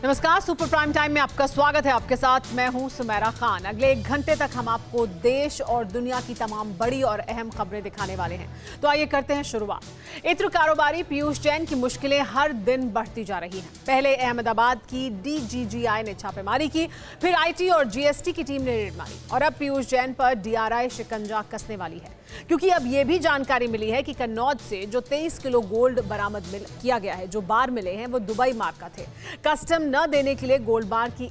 नमस्कार, super prime time में आपका स्वागत है। आपके साथ मैं हूं सुमेरा खान। अगले 1 घंटे तक हम आपको देश और दुनिया की तमाम बड़ी और अहम खबरें दिखाने वाले हैं। तो आइए करते हैं शुरुआत। इत्र कारोबारी पीयूष जैन की मुश्किलें हर दिन बढ़ती जा रही हैं। पहले अहमदाबाद की DGGI ने छापेमारी की, फिर IT और GST की टीम ने रेड मारी और अब पीयूष जैन पर DRI शिकंजा कसने वाली है, क्योंकि अब यह भी जानकारी मिली है कि कन्नौज से जो 23 किलो गोल्ड बरामद किया गया है, जो बार मिले हैं वो दुबई मार्क का थे। कस्टम न देने के लिए गोल्ड बार की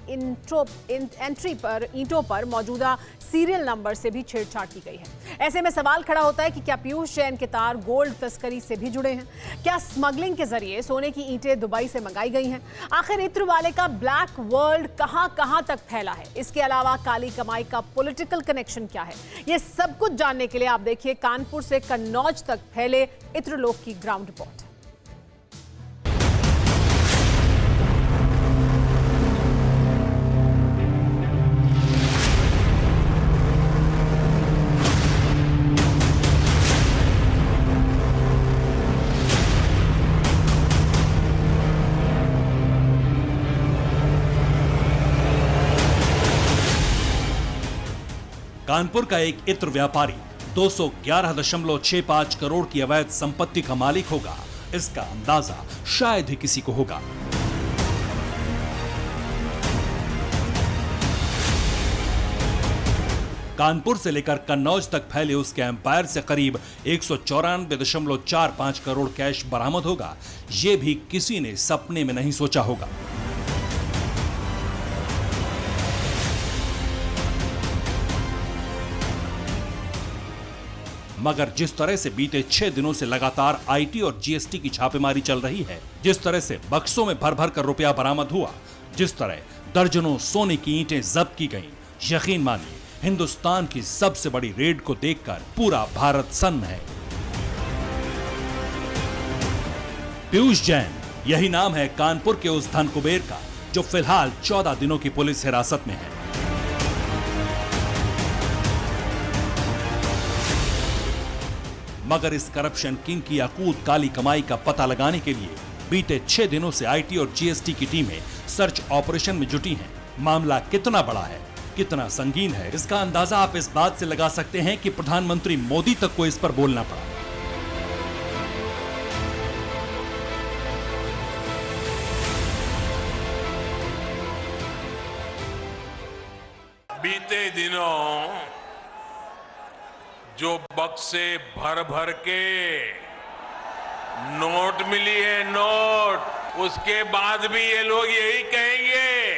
एंट्री पर ईंटों पर मौजूदा सीरियल नंबर से भी छेड़छाड़ की गई है। ऐसे में सवाल खड़ा होता है कि क्या पीयूष जैन के तार गोल्ड तस्करी से भी जुड़े हैं? क्या स्मगलिंग के जरिए सोने की ईंटें दुबई से मंगाई गई हैं? आखिर इत्र वाले का ब्लैक वर्ल्ड कहां तक फैला है? इसके अलावा काली कमाई का पॉलिटिकल कनेक्शन क्या है? ये सब कुछ जानने के लिए आप देखिए कानपुर से कन्नौज तक फैले इत्र लोक की ग्राउंड रिपोर्ट। कानपुर का एक इत्र व्यापारी 211.65 करोड़ की अवैध संपत्ति का मालिक होगा, इसका अंदाजा शायद ही किसी को होगा। कानपुर से लेकर कन्नौज तक फैले उसके एम्पायर से करीब 194.45 करोड़ कैश बरामद होगा, यह भी किसी ने सपने में नहीं सोचा होगा। मगर जिस तरह से बीते 6 दिनों से लगातार IT और GST की छापेमारी चल रही है, जिस तरह से बक्सों में भर भर कर रुपया बरामद हुआ, जिस तरह दर्जनों सोने की ईंटें जब्त की गईं, यकीन मानिए हिंदुस्तान की सबसे बड़ी रेड को देखकर पूरा भारत सन्न है। पीयूष जैन, यही नाम है कानपुर के उस धन कुबेर का जो फिलहाल 14 दिनों की पुलिस हिरासत में है। मगर इस करप्शन किंग की अकूत काली कमाई का पता लगाने के लिए बीते 6 दिनों से IT और GST की टीमें सर्च ऑपरेशन में जुटी हैं। मामला कितना बड़ा है, कितना संगीन है, इसका अंदाजा आप इस बात से लगा सकते हैं कि प्रधानमंत्री मोदी तक को इस पर बोलना पड़ा। बीते दिनों जो बक्से भर भर के नोट मिली है, नोट, उसके बाद भी ये लोग यही कहेंगे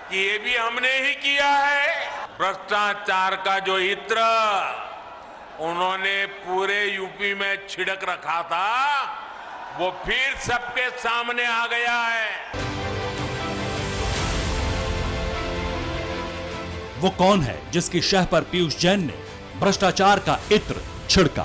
कि ये भी हमने ही किया है। भ्रष्टाचार का जो इत्र उन्होंने पूरे यूपी में छिड़क रखा था, वो फिर सबके सामने आ गया है। वो कौन है जिसकी शह पर पीयूष जैन ने भ्रष्टाचार का इत्र छिड़का?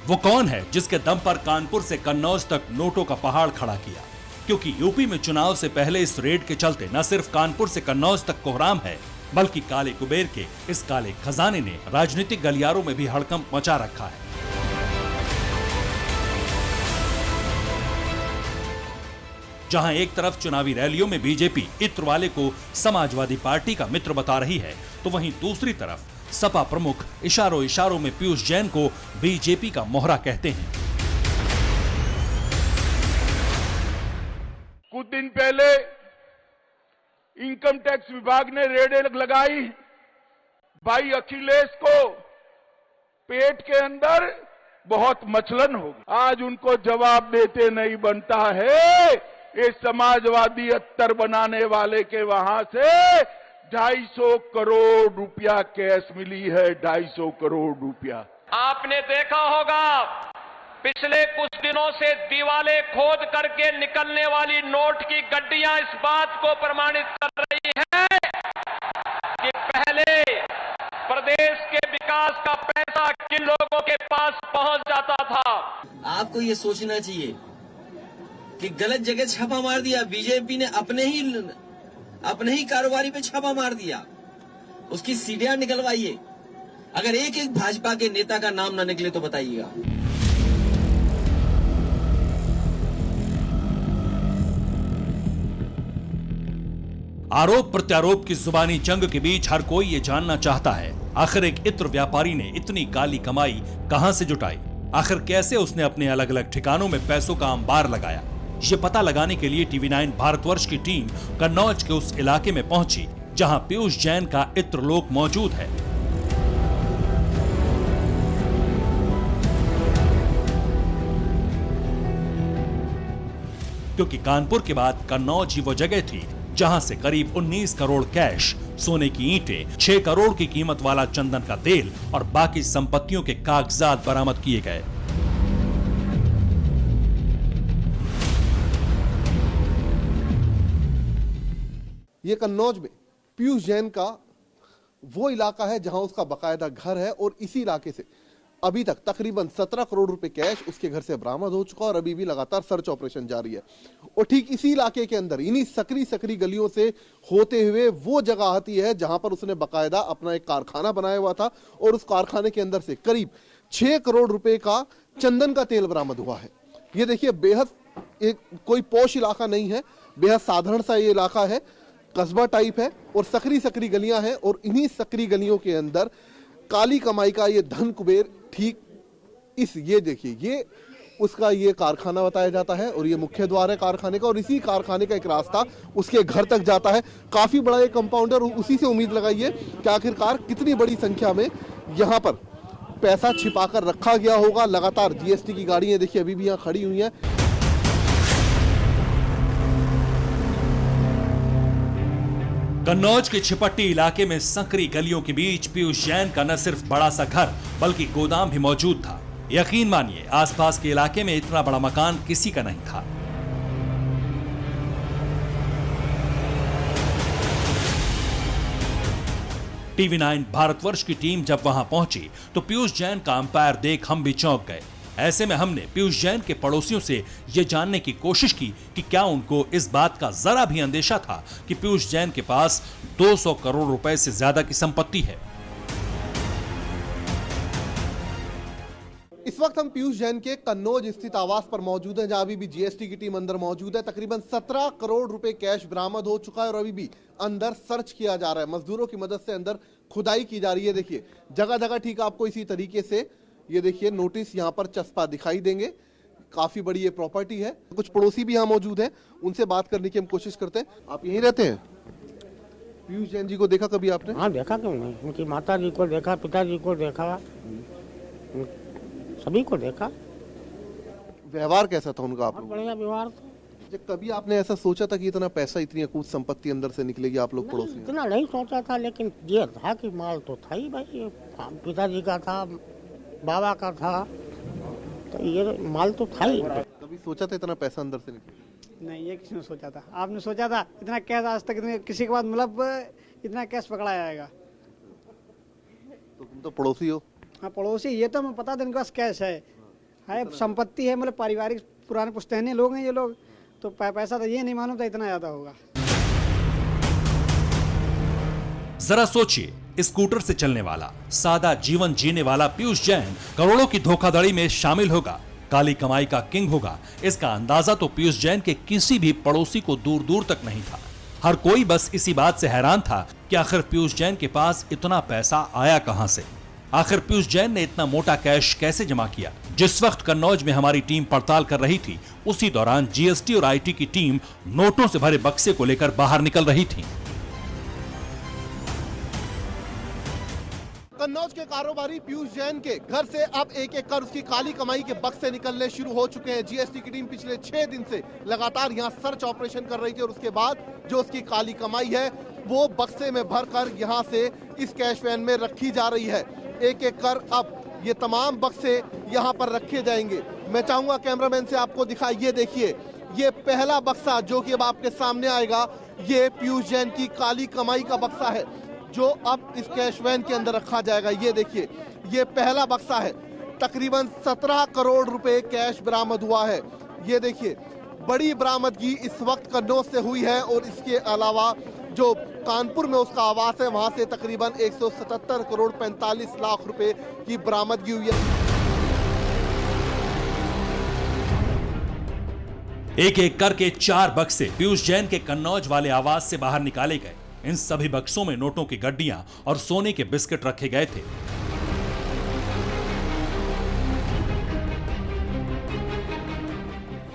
वो कौन है जिसके दम पर कानपुर से कन्नौज तक नोटों का पहाड़ खड़ा किया? क्योंकि यूपी में चुनाव से पहले इस रेड के चलते न सिर्फ कानपुर से कन्नौज तक कोहराम है, बल्कि काले कुबेर के इस काले खजाने ने राजनीतिक गलियारों में भी हड़कंप मचा रखा है। जहां एक तरफ चुनावी रैलियों में बीजेपी इत्र वाले को समाजवादी पार्टी का मित्र बता रही है, तो वहीं दूसरी तरफ सपा प्रमुख इशारों इशारों में पीयूष जैन को बीजेपी का मोहरा कहते हैं। कुछ दिन पहले इनकम टैक्स विभाग ने रेड लगाई। भाई अखिलेश को पेट के अंदर बहुत मचलन हो गई। आज उनको जवाब देते नहीं बनता है। ये समाजवादी अत्तर बनाने वाले के वहां से 250 करोड़ रुपया कैश मिली है। 250 करोड़ रुपया। आपने देखा होगा पिछले कुछ दिनों से दीवाले खोद करके निकलने वाली नोट की गड्डियां इस बात को प्रमाणित कर रही हैं कि पहले प्रदेश के विकास का पैसा किन लोगों के पास पहुंच जाता था। आपको ये सोचना चाहिए कि गलत जगह छापा मार दिया। बीजेपी ने अपने ही कारोबारी पे छापा मार दिया। उसकी सीढ़ियां निकलवाइए, अगर एक एक भाजपा के नेता का नाम ना निकले तो बताइएगा। आरोप प्रत्यारोप की जुबानी जंग के बीच हर कोई ये जानना चाहता है, आखिर एक इत्र व्यापारी ने इतनी काली कमाई कहां से जुटाई? आखिर कैसे उसने अपने अलग अलग ठिकानों में पैसों का अंबार लगाया? ये पता लगाने के लिए TV9 भारतवर्ष की टीम कन्नौज के उस इलाके में पहुंची जहां पीयूष जैन का इत्र लोक मौजूद है। क्योंकि कानपुर के बाद कन्नौज ही वो जगह थी जहां से करीब 19 करोड़ कैश, सोने की ईंटें, 6 करोड़ की कीमत वाला चंदन का तेल और बाकी संपत्तियों के कागजात बरामद किए गए। ये कन्नौज में पीयूष जैन का वो इलाका है जहां उसका बकायदा घर है और इसी इलाके से अभी तक तकरीबन 17 करोड़ रुपए कैश उसके घर से बरामद हो चुका और अभी भी लगातार सर्च ऑपरेशन जारी है। और ठीक इसी इलाके के अंदर इन्हीं सकरी गलियों से होते हुए वो जगह आती है जहां पर उसने बकायदा अपना एक कारखाना बनाया हुआ था और उस कारखाने के अंदर से करीब 6 करोड़ रुपए का चंदन का तेल बरामद हुआ है। ये देखिए, बेहद एक कोई पौष इलाका नहीं है, बेहद साधारण सा ये इलाका है, कस्बा टाइप है और सकरी गलियां हैं और इन्हीं सकरी गलियों के अंदर काली कमाई का ये धन कुबेर ठीक ये देखिए, ये उसका ये कारखाना बताया जाता है और ये मुख्य द्वार है कारखाने का और इसी कारखाने का एक रास्ता उसके घर तक जाता है। काफी बड़ा ये कंपाउंडर, उसी से उम्मीद लगाइए कि आखिरकार कितनी बड़ी संख्या में यहाँ पर पैसा छिपाकर रखा गया होगा। लगातार GST की गाड़ियां देखिए अभी भी यहाँ खड़ी हुई हैं। कन्नौज के छिपट्टी इलाके में संकरी गलियों के बीच पीयूष जैन का न सिर्फ बड़ा सा घर बल्कि गोदाम भी मौजूद था। यकीन मानिए, आसपास के इलाके में इतना बड़ा मकान किसी का नहीं था। TV9 भारतवर्ष की टीम जब वहां पहुंची तो पीयूष जैन का अंपायर देख हम भी चौंक गए। ऐसे में हमने पीयूष जैन के पड़ोसियों से यह जानने की कोशिश की कि क्या उनको इस बात का जरा भी अंदेशा था कि पीयूष जैन के पास 200 करोड़ रुपए से ज्यादा की संपत्ति है। इस वक्त हम पीयूष जैन के कन्नौज स्थित आवास पर मौजूद हैं, जहां अभी भी GST की टीम अंदर मौजूद है। तकरीबन 17 करोड़ रुपए कैश बरामद हो चुका है और अभी भी अंदर सर्च किया जा रहा है। मजदूरों की मदद से अंदर खुदाई की जा रही है। देखिए, जगह जगह ठीक आपको इसी तरीके से ये देखिए नोटिस यहाँ पर चस्पा दिखाई देंगे। काफी बड़ी ये प्रॉपर्टी है। कुछ पड़ोसी भी यहाँ मौजूद हैं, उनसे बात करने की हम कोशिश करते हैं। आप यहीं रहते हैं? पीयूष जैन जी को देखा कभी आपने? हाँ, देखा क्यों नहीं। उनकी माता जी को देखा, पिताजी को देखा, सभी को देखा। व्यवहार कैसा था उनका आप लोग? बढ़िया व्यवहार था। कभी आपने ऐसा सोचा था कि इतना पैसा, इतनी अकूत संपत्ति अंदर से निकलेगी? आप लोग पड़ोसी? इतना नहीं सोचा था, लेकिन ये था कि माल तो था ही भाई, पिताजी का था, बाबा का था, तो ये माल तो था ही। कभी सोचा था इतना पैसा अंदर से निकलेगा? नहीं, ये किसी ने सोचा था? आपने सोचा था इतना कैश आज तक किसी के बाद मतलब इतना कैश पकड़ा जाएगा? तो तुम तो पड़ोसी हो। हाँ, पड़ोसी, ये तो हमें पता था इनके पास कैश है संपत्ति है, मतलब पारिवारिक पुराने पुश्तैनी लोग हैं ये लोग, तो पैसा तो ये नहीं मालूम था इतना ज्यादा होगा। जरा सोचिए, स्कूटर से चलने वाला, सादा जीवन जीने वाला पीयूष जैन करोड़ों की धोखाधड़ी में शामिल होगा, काली कमाई का किंग होगा। इसका अंदाजा तो पीयूष जैन के किसी भी पड़ोसी को दूर दूर तक नहीं था। हर कोई बस इसी बात से हैरान था कि आखिर पीयूष जैन के पास इतना पैसा आया कहां से। आखिर पीयूष जैन ने इतना मोटा कैश कैसे जमा किया? जिस वक्त कन्नौज में हमारी टीम पड़ताल कर रही थी, उसी दौरान GST और IT की टीम नोटों से भरे बक्से को लेकर बाहर निकल रही थी। कन्नौज के कारोबारी पीयूष जैन के घर से अब एक एक कर उसकी काली कमाई के बक्से निकलने शुरू हो चुके हैं। GST की टीम पिछले 6 दिन से लगातार यहां सर्च ऑपरेशन कर रही थी और उसके बाद जो उसकी काली कमाई है वो बक्से में भरकर यहां से इस कैश वैन में रखी जा रही है। एक एक कर अब ये तमाम बक्से यहां पर रखे जाएंगे। मैं चाहूंगा कैमरामैन से आपको दिखाइए, ये देखिए, ये पहला बक्सा जो कि अब आपके सामने आएगा, ये पीयूष जैन की काली कमाई का बक्सा है जो अब इस कैश वैन के अंदर रखा जाएगा। ये देखिए, ये पहला बक्सा है। तकरीबन 17 करोड़ रुपए कैश बरामद हुआ है। ये देखिए, बड़ी बरामदगी इस वक्त कन्नौज से हुई है और इसके अलावा जो कानपुर में उसका आवास है, वहां से तकरीबन 177 करोड़ 45 लाख रुपए की बरामदगी हुई है। एक एक करके 4 बक्से पीयूष जैन के कन्नौज वाले आवास से बाहर निकाले गए। इन सभी बक्सों में नोटों की गड्डियां और सोने के बिस्किट रखे गए थे।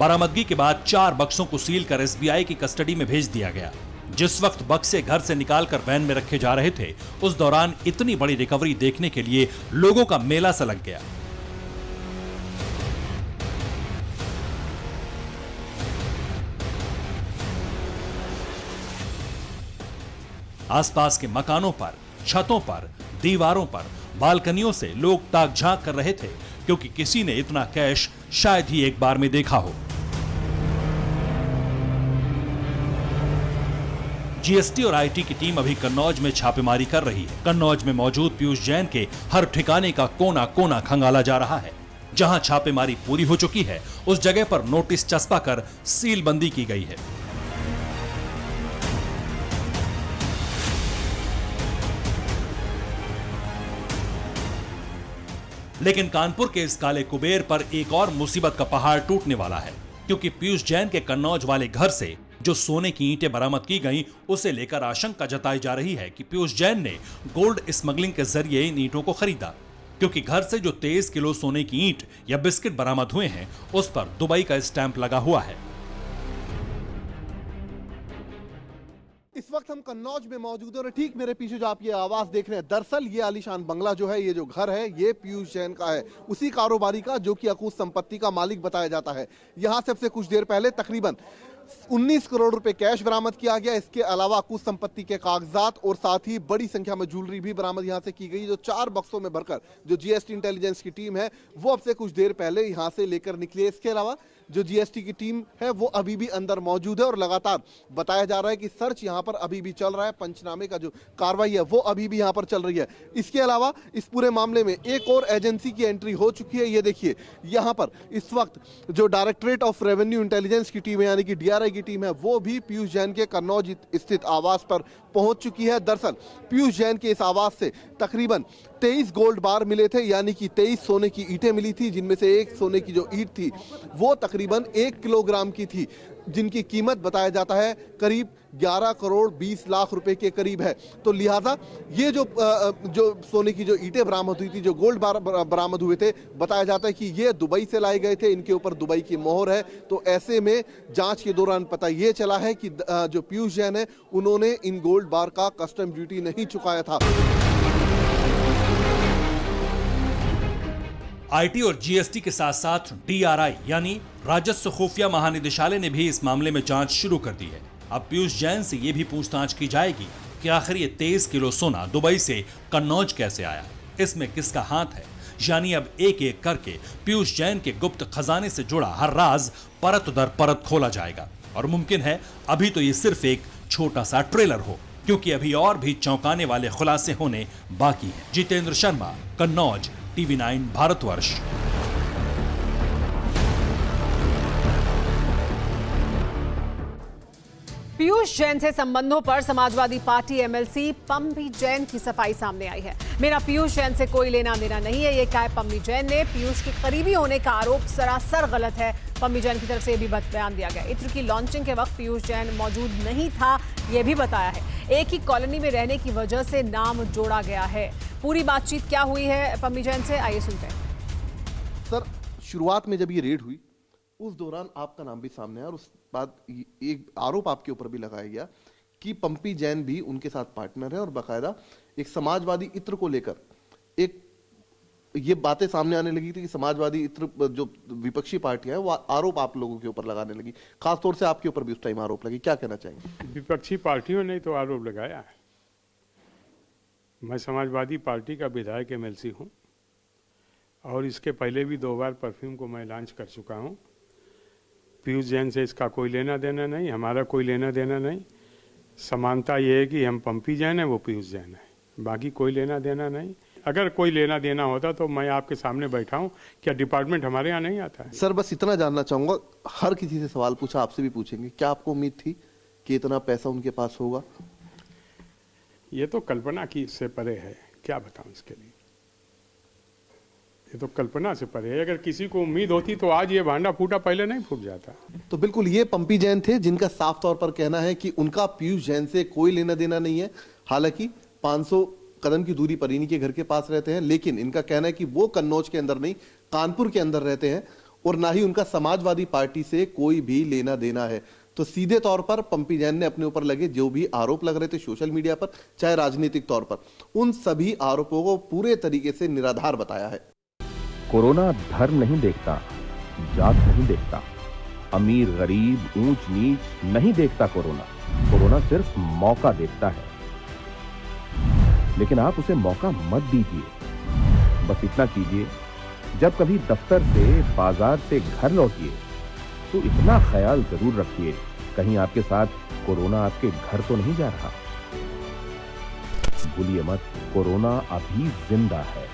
बरामदगी के बाद 4 बक्सों को सील कर एसबीआई की कस्टडी में भेज दिया गया। जिस वक्त बक्से घर से निकालकर वैन में रखे जा रहे थे, उस दौरान इतनी बड़ी रिकवरी देखने के लिए लोगों का मेला सा लग गया। आसपास के मकानों पर, छतों पर, दीवारों पर, बालकनियों से लोग ताक झांक कर रहे थे, क्योंकि किसी ने इतना कैश शायद ही एक बार में देखा हो। जीएसटी और आईटी की टीम अभी कन्नौज में छापेमारी कर रही है। कन्नौज में मौजूद पीयूष जैन के हर ठिकाने का कोना कोना खंगाला जा रहा है। जहां छापेमारी पूरी हो चुकी है, उस जगह पर नोटिस चस्पा कर सीलबंदी की गई है। लेकिन कानपुर के इस काले कुबेर पर एक और मुसीबत का पहाड़ टूटने वाला है, क्योंकि पीयूष जैन के कन्नौज वाले घर से जो सोने की ईंटें बरामद की गईं, उसे लेकर आशंका जताई जा रही है कि पीयूष जैन ने गोल्ड स्मगलिंग के जरिए इन ईंटों को खरीदा, क्योंकि घर से जो 23 किलो सोने की ईंट या बिस्किट बरामद हुए हैं, उस पर दुबई का स्टैंप लगा हुआ है। इस वक्त हम कन्नौज में मौजूद हैं और ठीक मेरे पीछे जो आप ये आवास देख रहे हैं, दरअसल ये आलीशान बंगला जो है, ये जो घर है, ये पीयूष जैन का है, उसी कारोबारी का जो कि अकूत संपत्ति का मालिक बताया जाता है। यहां से कुछ देर पहले तकरीबन 19 करोड़ रुपए कैश बरामद किया गया। इसके अलावा कुछ संपत्ति के कागजात और साथ ही बड़ी संख्या में ज्वेलरी भी बरामद यहां से की गई, जो 4 बक्सों में भरकर जो जीएसटी इंटेलिजेंस की टीम है वो अब से कुछ देर पहले यहां से लेकर निकली है। इसके अलावा जो जीएसटी की टीम है वो अभी भी अंदर मौजूद है और लगातार बताया जा रहा है कि सर्च यहां पर अभी भी चल रहा है। पंचनामे का जो कार्रवाई है वो अभी भी यहां पर चल रही है। इसके अलावा इस पूरे मामले में एक और एजेंसी की एंट्री हो चुकी है। ये देखिए, यहां पर इस वक्त जो डायरेक्टरेट ऑफ रेवेन्यू इंटेलिजेंस की टीम है, यानी कि डीआरआई की टीम है, वो भी पीयूष जैन के कन्नौज स्थित आवास पर पहुंच चुकी है। दरअसल पीयूष जैन के इस आवास से तकरीबन 23 गोल्ड बार मिले थे, यानी कि 23 सोने की ईंटें मिली थी, जिनमें से एक सोने की जो ईंट थी वो तकरीबन 1 किलोग्राम की थी, जिनकी कीमत बताया जाता है करीब 11 करोड़ 20 लाख रुपए के करीब है। तो लिहाजा ये जो सोने की जो ईंटें बरामद हुई थी, जो गोल्ड बार बरामद हुए थे, बताया जाता है कि ये दुबई से लाए गए थे, इनके ऊपर दुबई की मोहर है। तो ऐसे में जांच के दौरान पता ये चला है कि जो पीयूष जैन है, उन्होंने इन गोल्ड बार का कस्टम ड्यूटी नहीं चुकाया था। आईटी और जीएसटी के साथ साथ डीआरआई यानी राजस्व खुफिया महानिदेशालय ने भी इस मामले में जांच शुरू कर दी है। अब पीयूष जैन से यह भी पूछताछ की जाएगी कि आखिर ये 23 किलो सोना दुबई से कन्नौज कैसे आया, इसमें किसका हाथ है। यानी अब एक एक करके पीयूष जैन के गुप्त खजाने से जुड़ा हर राज परत दर परत खोला जाएगा। और मुमकिन है अभी तो ये सिर्फ एक छोटा सा ट्रेलर हो, क्योंकि अभी और भी चौंकाने वाले खुलासे होने बाकी हैं। जितेंद्र शर्मा, कन्नौज, TV9 भारतवर्ष। पीयूष जैन से संबंधों पर समाजवादी पार्टी एमएलसी पम्मी जैन की सफाई सामने आई है। मेरा पीयूष जैन से कोई लेना देना नहीं है, ये कहा पम्मी जैन ने। पीयूष के करीबी होने का आरोप सरासर गलत है। पम्मी जैन की तरफ से यह भी बयान दिया गया। इत्र की लॉन्चिंग के वक्त पीयूष जैन मौजूद नहीं था, यह भी बताया है। एक ही कॉलोनी में रहने की वजह से नाम जोड़ा गया है। पूरी बातचीत क्या हुई है पम्मी जैन से, आइए सुनते हैं। सर, शुरुआत में जब ये रेड हुई उस दौरान आपका नाम भी सामने आया और उस बाद एक आरोप आपके ऊपर भी लगाया गया कि पम्पी जैन भी उनके साथ पार्टनर है और बाकायदा एक समाजवादी इत्र को लेकर एक ये बातें सामने आने लगी थी कि समाजवादी इत्र जो विपक्षी पार्टियां हैं वो आरोप आप लोगों के ऊपर लगाने लगी। खासतौर से आपके ऊपर भी उस टाइम आरोप लगे, क्या कहना चाहेंगे? विपक्षी पार्टियों ने तो आरोप लगाया है। मैं समाजवादी पार्टी का विधायक एमएलसी हूं और इसके पहले भी 2 बार परफ्यूम को मैं लॉन्च कर चुका हूं। पीयूष जैन से इसका कोई लेना देना नहीं, हमारा कोई लेना देना नहीं। समानता ये है कि हम पम्पी जैन है, वो पीयूष जैन है, बाकी कोई लेना देना नहीं। अगर कोई लेना देना होता तो मैं आपके सामने बैठा हूं, क्या डिपार्टमेंट हमारे यहाँ नहीं आता है? सर, बस इतना जानना चाहूंगा, हर किसी से सवाल पूछा, आपसे भी पूछेंगे, क्या आपको उम्मीद थी कि इतना पैसा उनके पास होगा? ये तो कल्पना की से परे है, क्या बताऊं इसके लिए। ये तो कल्पना से परे है। अगर किसी को उम्मीद होती तो आज ये भांडा फूटा पहले नहीं फूट जाता। तो बिल्कुल ये पंपी जैन थे जिनका साफ तौर पर कहना है कि उनका पीयूष जैन से कोई लेना देना नहीं है। हालांकि 500 कदम की दूरी पर इन्हीं के घर के पास रहते हैं, लेकिन इनका कहना है कि वो कन्नौज के अंदर नहीं, कानपुर के अंदर रहते हैं और ना ही उनका समाजवादी पार्टी से कोई भी लेना देना है। तो सीधे तौर पर पंपी जैन ने अपने ऊपर लगे जो भी आरोप लग रहे थे सोशल मीडिया पर, चाहे राजनीतिक तौर पर, उन सभी आरोपों को पूरे तरीके से निराधार बताया है। कोरोना धर्म नहीं देखता, जात नहीं देखता, अमीर गरीब ऊंच नीच नहीं देखता। कोरोना सिर्फ मौका देखता है, लेकिन आप उसे मौका मत दीजिए। बस इतना कीजिए, जब कभी दफ्तर से बाजार से घर लौटिए तो इतना ख्याल जरूर रखिए कहीं आपके साथ कोरोना आपके घर तो नहीं जा रहा। भूलिए मत, कोरोना अभी जिंदा है।